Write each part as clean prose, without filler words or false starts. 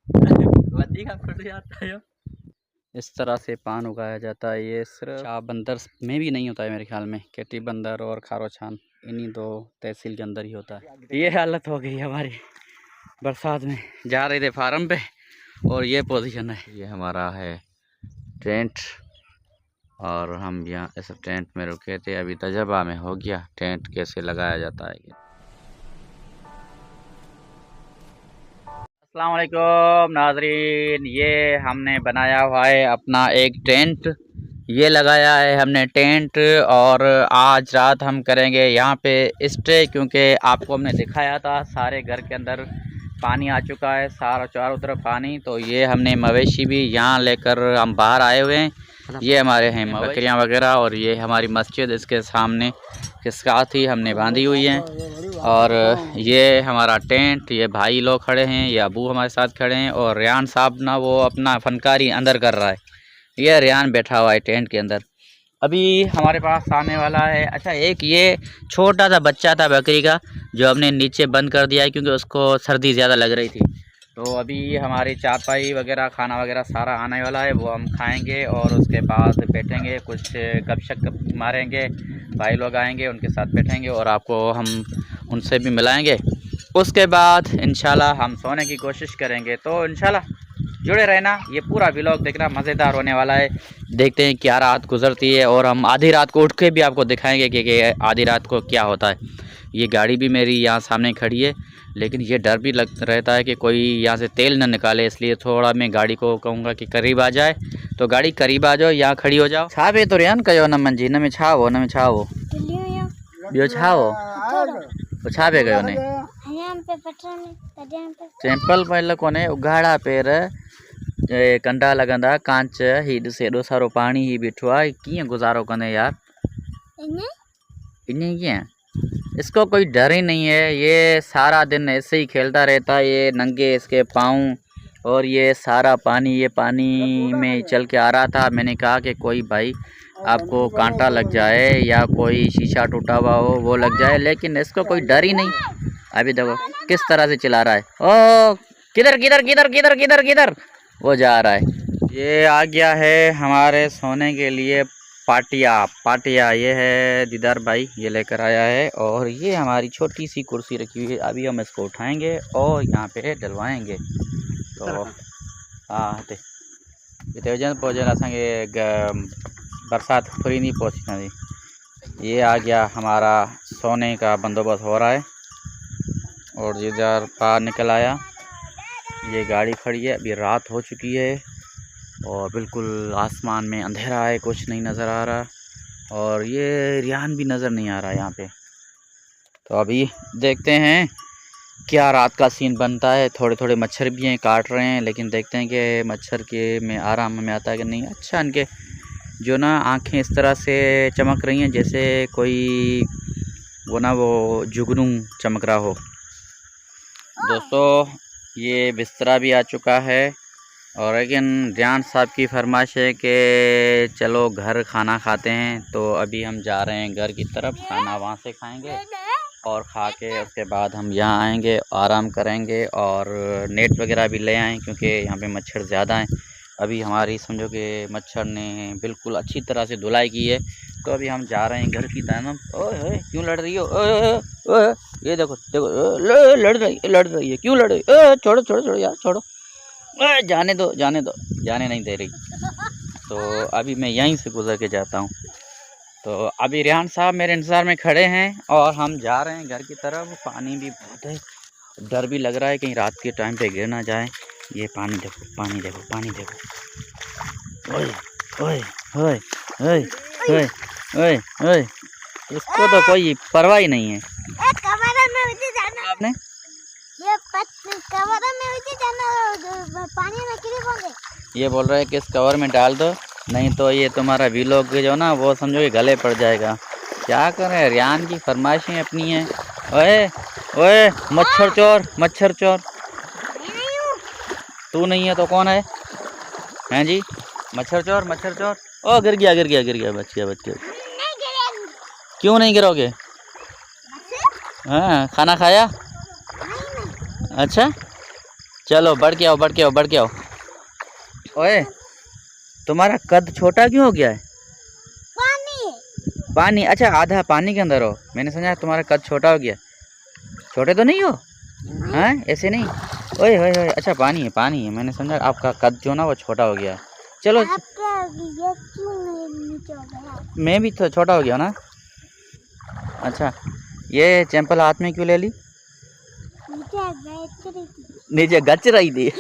वधी का फट जाता है। इस तरह से पान उगाया जाता है। ये सिर्फ शाह बंदर में भी नहीं होता है मेरे ख्याल में, केटी बंदर और खारोछान इन्हीं दो तहसील के अंदर ही होता है। ये हालत हो गई हमारी बरसात में, जा रहे थे फार्म पे और ये पोजीशन है। ये हमारा है टेंट और हम यहाँ इस टेंट में रुके थे। अभी तजर्बा में हो गया टेंट कैसे लगाया जाता है। अस्सलाम वालेकुम नाज़रीन, ये हमने बनाया हुआ है अपना एक टेंट। ये लगाया है हमने टेंट और आज रात हम करेंगे यहाँ पे स्टे, क्योंकि आपको हमने दिखाया था सारे घर के अंदर पानी आ चुका है, सारा चारों तरफ पानी। तो ये हमने मवेशी भी यहाँ लेकर हम बाहर आए हुए हैं। ये हमारे हैं बकरियाँ वगैरह और ये हमारी मस्जिद इसके सामने के साथ ही हमने बांधी हुई है। और ये हमारा टेंट, ये भाई लोग खड़े हैं, ये अबू हमारे साथ खड़े हैं और रियान साहब ना वो अपना फनकारी अंदर कर रहा है। ये रियान बैठा हुआ है टेंट के अंदर। अभी हमारे पास आने वाला है, अच्छा एक ये छोटा सा बच्चा था बकरी का जो हमने नीचे बंद कर दिया है क्योंकि उसको सर्दी ज़्यादा लग रही थी। तो अभी हमारी चारपाई वगैरह खाना वगैरह सारा आने वाला है, वो हम खाएंगे और उसके बाद बैठेंगे, कुछ गपशप मारेंगे। भाई लोग आएंगे, उनके साथ बैठेंगे और आपको हम उनसे भी मिलाएंगे। उसके बाद इंशाल्लाह हम सोने की कोशिश करेंगे। तो इंशाल्लाह जुड़े रहना, ये पूरा व्लॉग देखना, मज़ेदार होने वाला है। देखते हैं क्या रात गुजरती है और हम आधी रात को उठ के भी आपको दिखाएंगे कि आधी रात को क्या होता है। ये गाड़ी भी मेरी यहाँ सामने खड़ी है, लेकिन ये डर भी लग रहता है कि कोई यहाँ से तेल न निकाले, इसलिए थोड़ा मैं गाड़ी को कहूँगा कि करीब आ जाए। तो गाड़ी करीब आ जाओ, यहाँ खड़ी हो जाओ। छा पे तो रियान कयो न मंजी न में छा वो, न में छा वो बियो छा वो छा पे गयो ने टेम्पल पहले कोने उगाड़ा पेर कंडा लगंदा कांच ही ॾिसे एॾो सारो पानी ही बीठो आहे, कीअं गुज़ारो कंदे यार? इन कीअं? इसको कोई डर ही नहीं है, ये सारा दिन ऐसे ही खेलता रहता है। ये नंगे इसके पाँव और ये सारा पानी, ये पानी में चल के आ रहा था। मैंने कहा कि कोई भाई आपको कांटा लग जाए या कोई शीशा टूटा हुआ हो वो लग जाए, लेकिन इसको कोई डर ही नहीं। अभी देखो किस तरह से चला रहा है। ओ किधर किधर किधर किधर किधर किधर वो जा रहा है। ये आ गया है हमारे सोने के लिए पाटिया। ये है दीदार भाई, ये लेकर आया है और ये हमारी छोटी सी कुर्सी रखी हुई है। अभी हम इसको उठाएंगे और यहाँ पे डलवाएंगे। तो हाँ पहुँचे असांखे बरसात पूरी नहीं पहुँची। ये आ गया हमारा सोने का बंदोबस्त हो रहा है और दीदार बाहर निकल आया। ये गाड़ी खड़ी है, अभी रात हो चुकी है और बिल्कुल आसमान में अंधेरा है, कुछ नहीं नज़र आ रहा और ये रियान भी नज़र नहीं आ रहा यहाँ पे। तो अभी देखते हैं क्या रात का सीन बनता है। थोड़े थोड़े मच्छर भी हैं, काट रहे हैं, लेकिन देखते हैं कि मच्छर के में आराम में आता है कि नहीं। अच्छा इनके जो ना आँखें इस तरह से चमक रही हैं जैसे कोई वो जुगनू चमक रहा हो। दोस्तों ये बिस्तरा भी आ चुका है और लेकिन रियान साहब की फरमाइश है कि चलो घर खाना खाते हैं। तो अभी हम जा रहे हैं घर की तरफ, खाना वहाँ से खाएंगे और खा के उसके बाद हम यहाँ आएंगे, आराम करेंगे और नेट वगैरह भी ले आएँ क्योंकि यहाँ पे मच्छर ज़्यादा हैं। अभी हमारी समझो कि मच्छर ने बिल्कुल अच्छी तरह से धुलाई की है। तो अभी हम जा रहे हैं घर की तरफ। ओए क्यों लड़ रही हो? ओए ये देखो देखो लड़ रही है, क्यों लड़ रही? छोड़ो छोड़ो छोड़ो यार, छोड़ो, जाने दो, जाने नहीं दे रही। तो अभी मैं यहीं से गुजर के जाता हूँ। तो अभी रियान साहब मेरे इंतज़ार में खड़े हैं और हम जा रहे हैं घर की तरफ। पानी भी बहुत है, डर भी लग रहा है कहीं रात के टाइम पे गिर ना जाए। ये पानी देखो, पानी देखो, पानी देखो। ओए ओए ओए ओए ओए ओए ओए, इसको तो कोई परवाह ही नहीं है। आपने ये बोल रहे हैं कि इस कवर में डाल दो, नहीं तो ये तुम्हारा व्लॉग जो ना वो समझो कि गले पड़ जाएगा। क्या करें, रियान की फरमाइशें अपनी हैं। ओए ओए मच्छर चोर, मच्छर चोर। तू नहीं है तो कौन है? हैं जी, मच्छर चोर, मच्छर चोर। ओ गिर गया गिर गया गिर गया, बच गया बच गया। क्यों नहीं गिरोगे? हाँ खाना खाया? अच्छा चलो बढ़ के आओ, बढ़ के आओ, बढ़ के आओ। ओए, तुम्हारा कद छोटा क्यों हो गया है? पानी, अच्छा आधा पानी के अंदर हो। मैंने समझा तुम्हारा कद छोटा हो गया। छोटे तो नहीं हो? हैं, ऐसे नहीं। ओए ओए ओए, अच्छा पानी है, पानी है। मैंने समझा आपका कद जो ना वो छोटा हो गया है। चलो ये क्यों नीचे हो गया? मैं भी तो छोटा हो गया ना। अच्छा, ये चैंपल हाथ में क्यों ले ली? नीचे गच रही थी।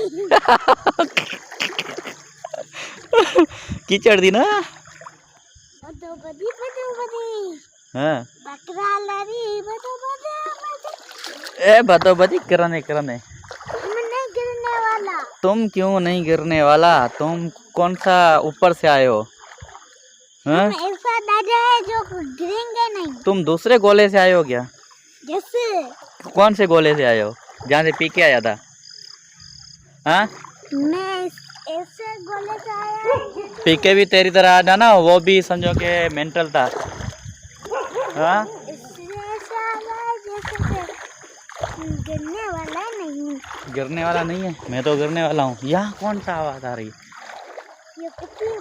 कीचड़ दी ना। हाँ। ए बतो बती करने करने। गिरने वाला। तुम क्यों नहीं गिरने वाला? तुम कौन सा ऊपर से आए हो? हाँ? ऐसा दादा है जो गिरेंगे नहीं। तुम दूसरे गोले से आए हो क्या? जैसे कौन से गोले से आए हो? जहाँ से पी के आया था? हाँ? मैं ऐसे गोले से आया। पी के भी तेरी तरह आया था ना, वो भी समझो कि मेंटल था। हाँ? गिरने वाला नहीं। गिरने वाला नहीं है, मैं तो गिरने वाला हूँ। यहाँ कौन सा आवाज आ रही है? ये कुत्ते हैं।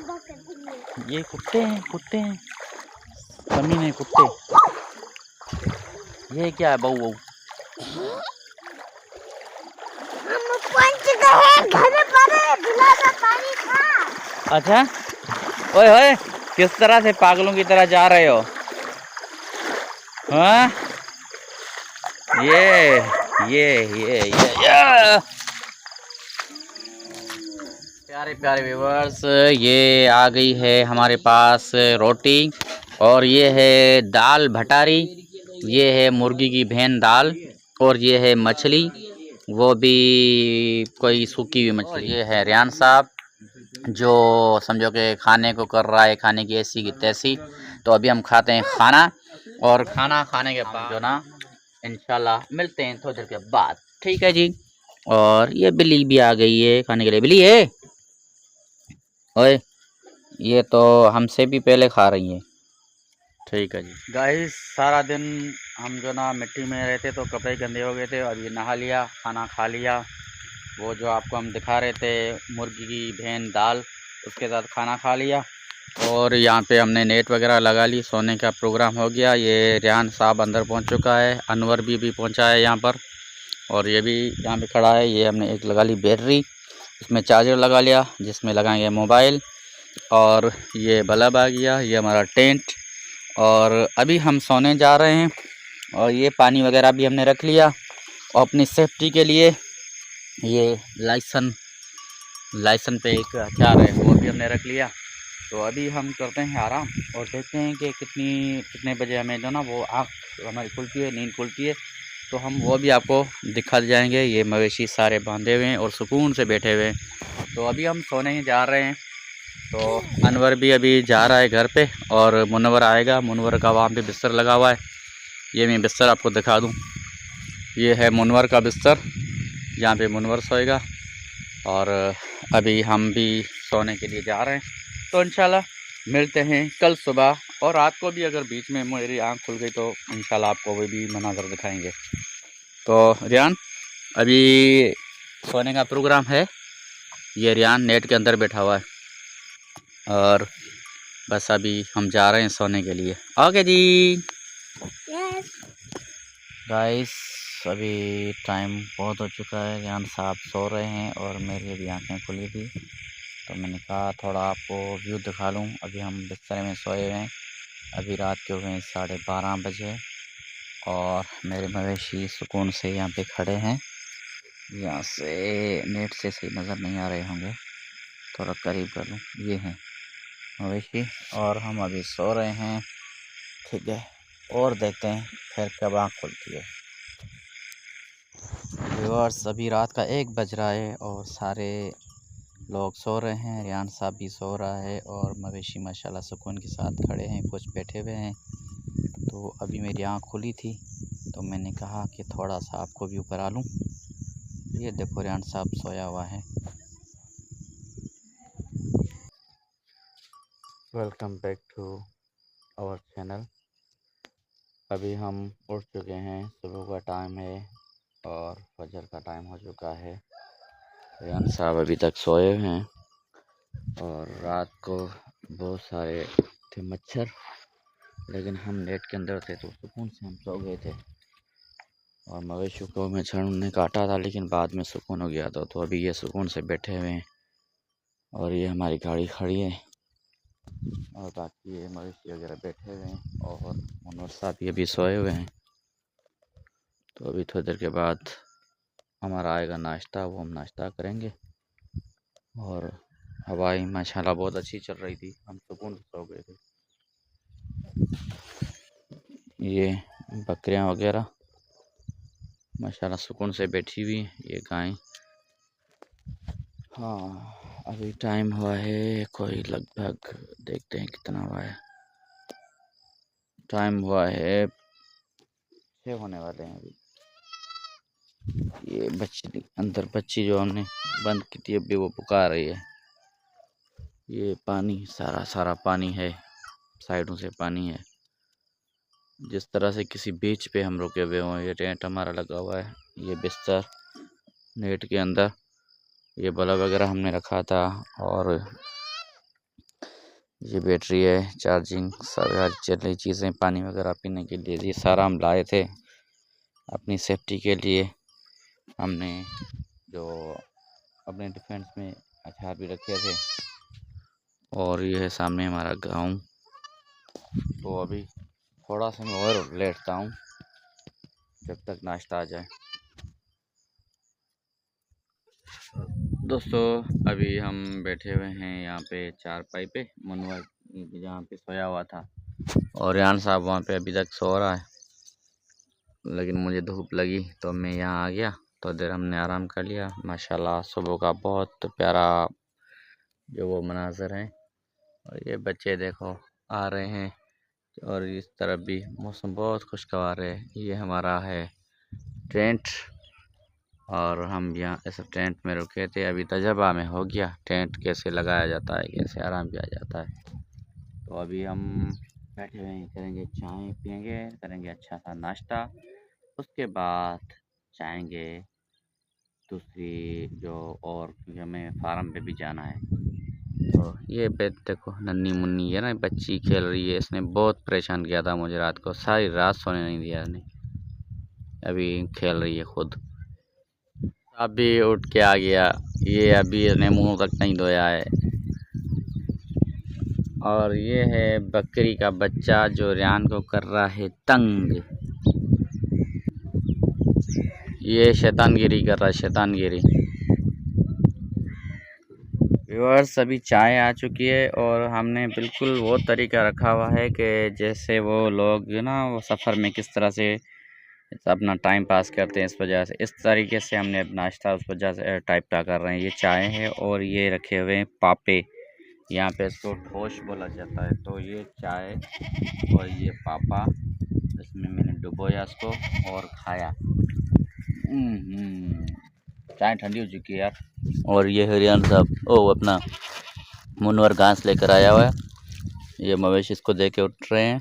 ये कुत्ते हैं, कुत्ते हैं, कमीने कुत्ते। ये क्या है? बहू बहू हम पहुंच गए घर पर। गिलास पानी था। अच्छा, ओए होए, किस तरह से पागलों की तरह जा रहे हो? हाँ? ये प्यारे प्यारे व्यूअर्स, ये आ गई है हमारे पास रोटी, और ये है दाल भटारी, ये है मुर्गी की भेन दाल, और ये है मछली, वो भी कोई सूखी हुई मछली। ये है रियान साहब जो समझो कि खाने को कर रहा है, खाने की ऐसी की तैसी। तो अभी हम खाते हैं खाना, और खाना खाने के बाद जो ना इंशाल्लाह मिलते हैं थोड़ी देर के बाद। ठीक है जी। और ये बिल्ली भी आ गई है खाने के लिए। बिल्ली है, ओए, ये तो हमसे भी पहले खा रही है। ठीक है जी। गाइस, सारा दिन हम जो ना मिट्टी में रहते तो कपड़े गंदे हो गए थे। अभी नहा लिया, खाना खा लिया, वो जो आपको हम दिखा रहे थे मुर्गी की भेन दाल, उसके साथ खाना खा लिया। और यहाँ पे हमने नेट वगैरह लगा ली, सोने का प्रोग्राम हो गया। ये रियान साहब अंदर पहुँच चुका है, अनवर भी पहुँचा है यहाँ पर, और ये भी यहाँ पे खड़ा है। ये हमने एक लगा ली बैटरी, इसमें चार्जर लगा लिया जिसमें लगाएंगे मोबाइल, और ये बल्ब आ गया, ये हमारा टेंट। और अभी हम सोने जा रहे हैं, और ये पानी वगैरह भी हमने रख लिया, और अपनी सेफ्टी के लिए ये लाइसन पे एक हथियार है वो भी हमने रख लिया। तो अभी हम करते हैं आराम, और देखते हैं कि कितने बजे हमें जो ना वो आँख हमारी खुलती है, नींद खुलती है, तो हम वो भी आपको दिखा जाएंगे। ये मवेशी सारे बांधे हुए हैं और सुकून से बैठे हुए हैं। तो अभी हम सोने ही जा रहे हैं। तो अनवर भी अभी जा रहा है घर पे, और मुनवर आएगा। मुनवर का वहाँ पे बिस्तर लगा हुआ है, ये मैं बिस्तर आपको दिखा दूँ। ये है मुनवर का बिस्तर, यहाँ पे मुनवर सोएगा। और अभी हम भी सोने के लिए जा रहे हैं। तो इंशाल्लाह मिलते हैं कल सुबह, और रात को भी अगर बीच में मेरी आँख खुल गई तो इंशाल्लाह आपको वो भी मनाज़र दिखाएंगे। तो रियान, अभी सोने का प्रोग्राम है। ये रियान नेट के अंदर बैठा हुआ है, और बस अभी हम जा रहे हैं सोने के लिए। ओके जी गाइस, अभी टाइम बहुत हो चुका है, रियान साहब सो रहे हैं और मेरी अभी आँखें खुली थी, तो मैंने कहा थोड़ा आपको व्यू दिखा लूँ। अभी हम बिस्तर में सोए हुए हैं, अभी रात के हुए 12:30 बजे, और मेरे मवेशी सुकून से यहाँ पे खड़े हैं। यहाँ से नेट से सही नज़र नहीं आ रहे होंगे, थोड़ा करीब कर लूँ। ये हैं मवेशी, और हम अभी सो रहे हैं। ठीक है, और देखते हैं फिर कब आँख खुलती है। व्यूअर्स, अभी रात का 1 बज रहा है, और सारे लोग सो रहे हैं। रियान साहब भी सो रहा है, और मवेशी माशाल्लाह सुकून के साथ खड़े हैं, कुछ बैठे हुए हैं। तो अभी मेरी आँख खुली थी, तो मैंने कहा कि थोड़ा सा आपको व्यू करा लूँ। ये देखो रियान साहब सोया हुआ है। Welcome back to our channel. अभी हम उठ चुके हैं, सुबह का टाइम है और फजर का टाइम हो चुका है। रेहान साहब अभी तक सोए हुए हैं और रात को बहुत सारे थे मच्छर, लेकिन हम नेट के अंदर थे तो सुकून से हम सो गए थे। और मवेशियों को मच्छर ने काटा था, लेकिन बाद में सुकून हो गया था, तो अभी ये सुकून से बैठे हुए हैं। और ये हमारी गाड़ी खड़ी है और बाकी ये मवेशी वगैरह बैठे हुए हैं और मुनव्वर साहब ये भी सोए हुए हैं। तो अभी थोड़ी देर के बाद हमारा आएगा नाश्ता, वो हम नाश्ता करेंगे। और हवाई माशाल्लाह बहुत अच्छी चल रही थी, हम सुकून से सो गए थे। ये बकरियां वगैरह माशाल्लाह सुकून से बैठी हुई, ये गाय। हाँ, अभी टाइम हुआ है कोई लगभग, देखते हैं कितना हुआ है। टाइम हुआ है 6 होने वाले हैं अभी। ये बच्ची अंदर, बच्ची जो हमने बंद की थी अभी वो पुकार रही है। ये पानी सारा पानी है, साइडों से पानी है। जिस तरह से किसी बीच पे हम रुके हुए हों। ये टेंट हमारा लगा हुआ है, ये बिस्तर नेट के अंदर, ये बल्ब वगैरह हमने रखा था। और ये बैटरी है, चार्जिंग, सारी चल रही चीज़ें, पानी वगैरह पीने के लिए, ये सारा हम लाए थे अपनी सेफ्टी के लिए। हमने जो अपने डिफेंस में हथियार भी रखे थे। और ये है सामने हमारा गांव। तो अभी थोड़ा सा मैं और लेटता हूँ जब तक नाश्ता आ जाए। दोस्तों अभी हम बैठे हुए हैं यहाँ पे चारपाई पे, मुनव्वर जहाँ पे सोया हुआ था, और रेहान साहब वहाँ पे अभी तक सो रहा है। लेकिन मुझे धूप लगी तो मैं यहाँ आ गया, तो देर हमने आराम कर लिया। माशाल्लाह सुबह का बहुत प्यारा जो वो मनाज़र है। और ये बच्चे देखो आ रहे हैं, और इस तरफ भी मौसम बहुत खुशगवार है। ये हमारा है टेंट, और हम यहाँ इस टेंट में रुके थे। अभी तजर्बा में हो गया टेंट कैसे लगाया जाता है, कैसे आराम किया जाता है। तो अभी हम बैठे हुए हैं, करेंगे चाय पियेंगे, करेंगे अच्छा सा नाश्ता, उसके बाद जाएंगे दूसरी जो, और क्योंकि हमें फार्म पे भी जाना है। तो ये बेट देखो नन्ही मुन्नी है ना, बच्ची खेल रही है। इसने बहुत परेशान किया था मुझे रात को, सारी रात सोने नहीं दिया इसने। अभी खेल रही है खुद, अभी उठ के आ गया। ये अभी इसने मुंह तक नहीं धोया है। और ये है बकरी का बच्चा जो रेहान को कर रहा है तंग। ये शैतानगिरी कर रहा है, शैतानगिरी। व्यूअर्स अभी चाय आ चुकी है, और हमने बिल्कुल वो तरीका रखा हुआ है कि जैसे वो लोग ना वो सफ़र में किस तरह से अपना टाइम पास करते हैं, इस वजह से इस तरीके से हमने नाश्ता उस वजह से टाइप का कर रहे हैं। ये चाय है और ये रखे हुए हैं पापे, यहाँ पे इसको ठोश बोला जाता है। तो ये चाय और ये पापा, इसमें मैंने डुबोया इसको और खाया। चाय ठंडी हो चुकी है यार। और ये रेहान साहब अपना मुनव्वर घास लेकर आया हुआ है, ये मवेशी इसको दे के उठ रहे हैं।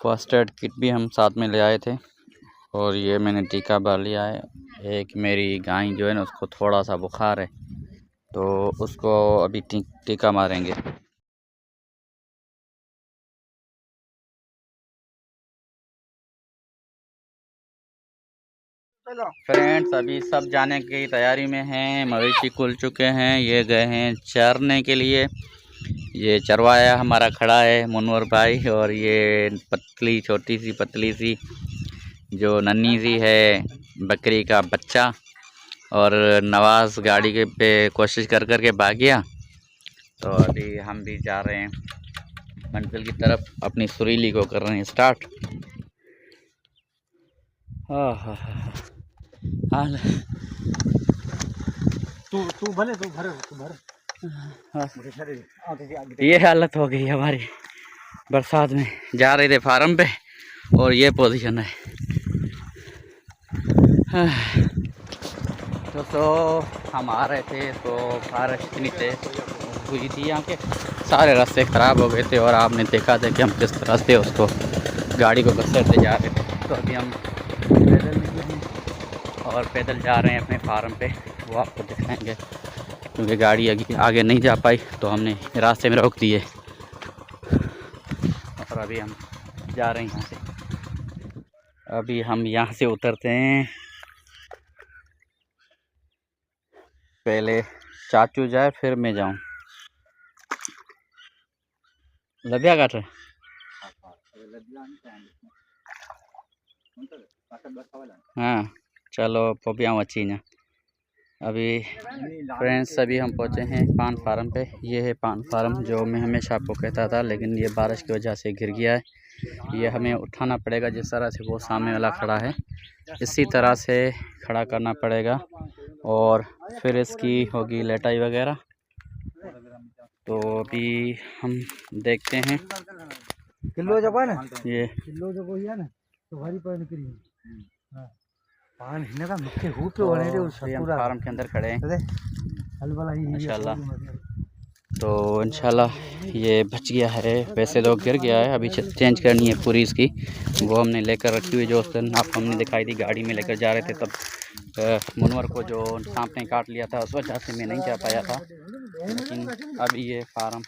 फर्स्ट एड किट भी हम साथ में ले आए थे, और ये मैंने टीका भर लिया है। एक मेरी गाय जो है ना उसको थोड़ा सा बुखार है, तो उसको अभी टीका मारेंगे। फ्रेंड्स अभी सब जाने की तैयारी में हैं, मवेशी खुल चुके हैं, ये गए हैं चरने के लिए। ये चरवाया हमारा खड़ा है मुनव्वर भाई, और ये पतली छोटी सी पतली सी जो नन्ही सी है बकरी का बच्चा, और नवाज़ गाड़ी के पे कोशिश कर कर के भाग गया। तो अभी हम भी जा रहे हैं मंजिल की तरफ, अपनी सुरीली को कर रहे हैं स्टार्ट। हाल तू भले तू भर ये हालत हो गई हमारी बरसात में। जा रहे थे फार्म पे और ये पोजीशन है। तो हम आ रहे थे तो बारिश इतनी तेज हुई थी, यहाँ के सारे रास्ते ख़राब हो गए थे और आपने देखा था कि हम किस तरह से उसको गाड़ी को घसीटते जा रहे थे। तो अभी हम पैदल निकले हैं और पैदल जा रहे हैं अपने फार्म पे, वो आपको दिखाएंगे क्योंकि गाड़ी आगे नहीं जा पाई तो हमने रास्ते में रोक दिए और अभी हम जा रहे हैं यहाँ से। अभी हम यहाँ से उतरते हैं, पहले चाचू जाए फिर मैं जाऊँ। लबिया काट रहे हाँ चलो पोपिया अच्छी ना। अभी फ्रेंड्स अभी हम पहुँचे हैं पान फार्म पे। ये है पान फार्म जो मैं हमेशा आपको कहता था, लेकिन ये बारिश की वजह से गिर गया है। ये हमें उठाना पड़ेगा, जिस तरह से वो सामने वाला खड़ा है इसी तरह से खड़ा करना पड़ेगा और फिर इसकी होगी लेटाई वगैरह। तो अभी हम देखते हैं किलो जब है ना, ये किलो जब वही है ना तो भारी पर निकली हां पान हिने का मुख्य हो के होने रे उस हम फार्म के अंदर खड़े हैं हलवाला ही इंशाल्लाह। तो इंशाल्लाह ये बच गया है, वैसे तो गिर गया है, अभी चेंज करनी है पूरी इसकी। वो हमने लेकर रखी हुई, जो उस दिन आपको हमने दिखाई थी गाड़ी में लेकर जा रहे थे, तब मुनवर को जो सांप ने काट लिया था उस वजह से मैं नहीं जा पाया था। लेकिन अभी ये फार्म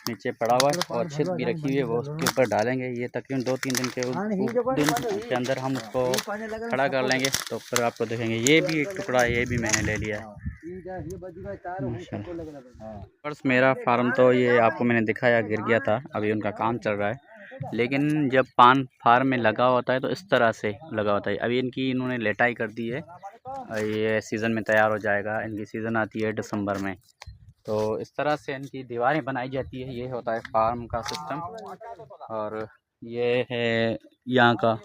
नीचे पड़ा हुआ है और छित भी रखी हुई है, वो उसके ऊपर डालेंगे। ये तकरीबन 2-3 दिन के अंदर हम उसको खड़ा कर लेंगे तो फिर आपको देखेंगे। ये भी एक टुकड़ा है, ये भी मैंने ले लिया है। पर्स मेरा फार्म तो ये आपको मैंने दिखाया गिर गया था, अभी उनका काम चल रहा है। लेकिन जब पान फार्म में लगा होता है तो इस तरह से लगा होता है। अभी इन्होंने लेटाई कर दी है, ये सीज़न में तैयार हो जाएगा। इनकी सीज़न आती है दिसंबर में, तो इस तरह से इनकी दीवारें बनाई जाती है। ये होता है फार्म का सिस्टम। और ये है यहाँ का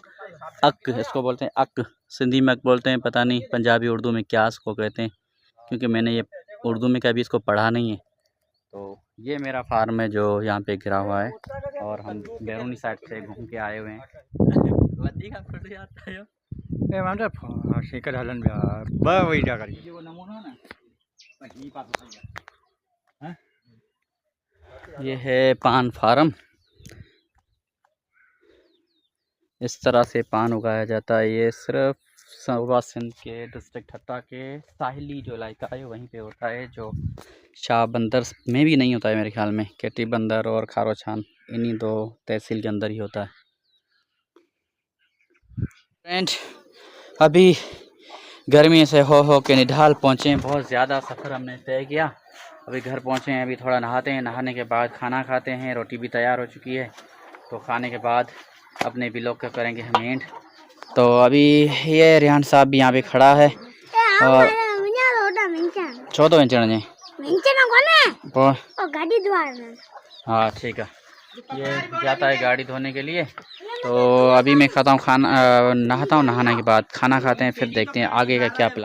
अक, इसको बोलते हैं अक, सिंधी में अक बोलते हैं, पता नहीं पंजाबी उर्दू में क्या इसको कहते हैं, क्योंकि मैंने ये उर्दू में कभी इसको पढ़ा नहीं है। तो ये मेरा फार्म है जो यहाँ पे गिरा हुआ है और हम बैरूनी साइड से घूम के आए हुए हैं। ए मानता शेकर हलन यार बा वही जा करी वो नमूना ना ये है पान फार्म। इस तरह से पान उगाया जाता है। ये सिर्फ सवा सिंध के डिस्ट्रिक्ट ठट्टा के साहिली जो इलाका है वहीं पे होता है, जो शाह बंदर में भी नहीं होता है मेरे ख्याल में। केटी बंदर और खारोछान इन्हीं 2 तहसील के अंदर ही होता है। फ्रेंड अभी गर्मी से हो के निढाल पहुँचे हैं, बहुत ज़्यादा सफ़र हमने तय किया। अभी घर पहुँचे हैं, अभी थोड़ा नहाते हैं, नहाने के बाद खाना खाते हैं। रोटी भी तैयार हो चुकी है, तो खाने के बाद अपने व्लॉग का करेंगे हम एंड। तो अभी ये रेहान साहब भी यहाँ पे खड़ा है और छोटो इंचने हाँ ठीक है, ये जाता है गाड़ी धोने के लिए। तो अभी मैं खाता हूँ खाना, नहाता हूँ, नहाने के बाद खाना खाते हैं, फिर देखते हैं आगे का क्या प्लान।